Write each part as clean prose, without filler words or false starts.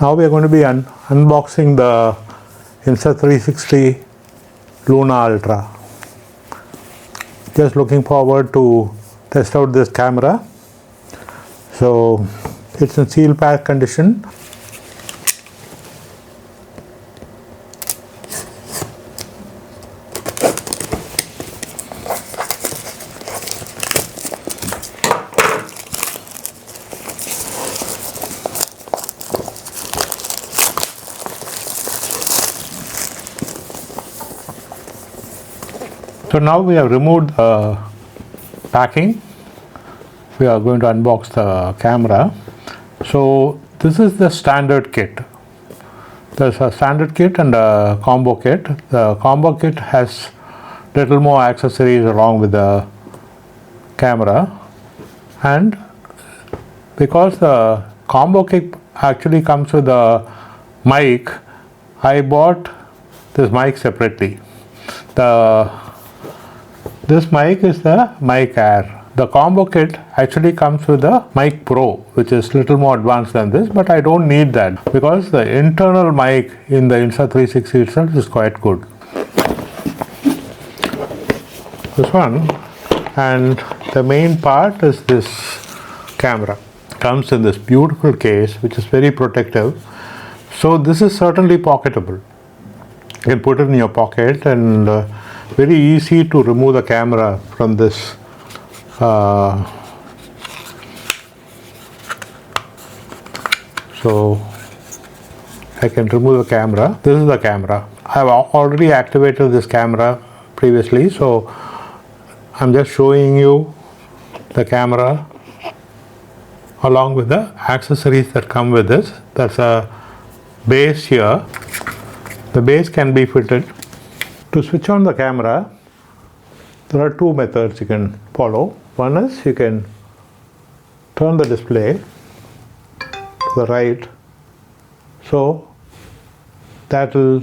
Now we are going to be unboxing the Insta360 Luna Ultra. Just looking forward to test out this camera. So it's in seal pack condition. So now we have removed the packing. We are going to unbox the camera. So this is the standard kit. There's a standard kit and a combo kit. The combo kit has little more accessories along with the camera, and because the combo kit actually comes with a mic, I bought this mic separately. This mic is the Mic Air. The combo kit actually comes with the Mic Pro, which is little more advanced than this, but I don't need that because the internal mic in the Insta360 itself is quite good. This one, and the main part is this camera. Comes in this beautiful case, which is very protective. So this is certainly pocketable. You can put it in your pocket, and very easy to remove the camera from this so I can remove the camera. This is the camera. I have already activated this camera previously, so I'm just showing you the camera along with the accessories that come with this. That's a base here. The base can be fitted. To switch on the camera, there are two methods you can follow. One is you can turn the display to the right, so that will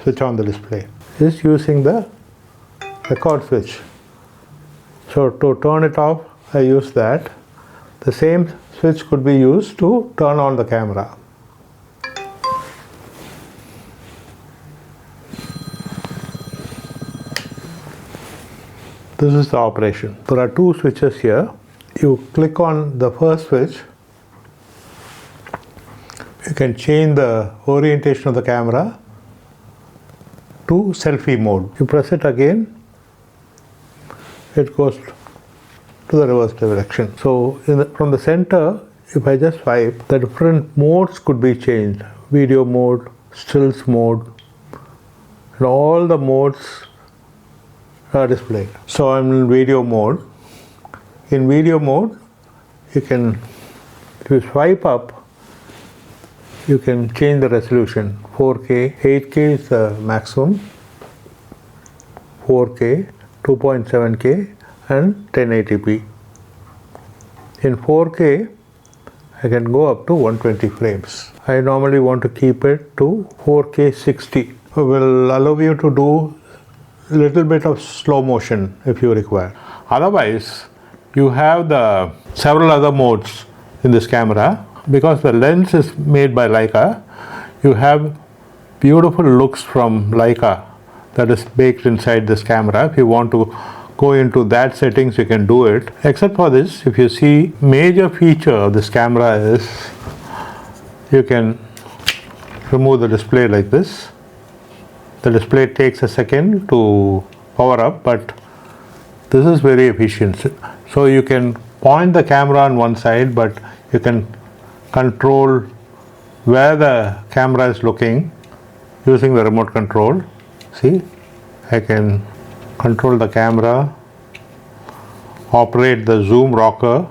switch on the display. Just using the record switch. So to turn it off, I use that. The same switch could be used to turn on the camera. This is the operation. There are two switches here. You click on the first switch. You can change the orientation of the camera to selfie mode. You press it again, it goes to the reverse direction. So from the center, if I just swipe, the different modes could be changed. Video mode, stills mode, and all the modes are displayed. So I'm in video mode. In video mode, you can, if you swipe up, you can change the resolution. 4K, 8K is the maximum, 4K, 2.7K and 1080p. In 4K, I can go up to 120 frames. I normally want to keep it to 4K 60. It will allow you to do little bit of slow motion if you require. Otherwise, you have the several other modes in this camera. Because the lens is made by Leica, you have beautiful looks from Leica that is baked inside this camera. If you want to go into that settings, you can do it. Except for this, if you see, major feature of this camera is you can remove the display like this. The display takes a second to power up, but this is very efficient. So you can point the camera on one side, but you can control where the camera is looking using the remote control. See, I can control the camera, operate the zoom rocker,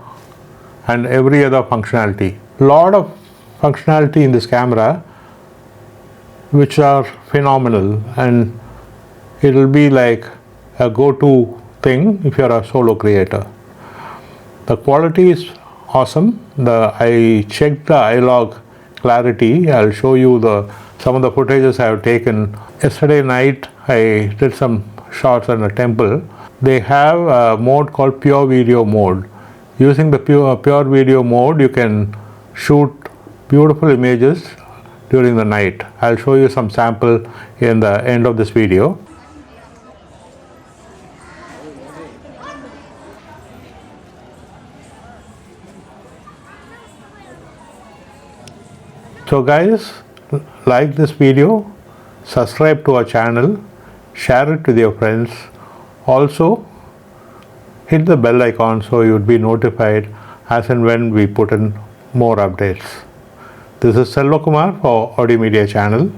and every other functionality. Lot of functionality in this camera which are phenomenal, and it will be like a go-to thing if you are a solo creator. The quality is awesome. I checked the iLog clarity. I'll show you some of the footages I have taken. Yesterday night I did some shots in a temple. They have a mode called pure video mode. Using the pure video mode, you can shoot beautiful images during the night. I'll show you some sample in the end of this video. So guys, like this video, subscribe to our channel, share it with your friends. Also, hit the bell icon so you would be notified as and when we put in more updates. This is Selvakumar for Audio Media channel.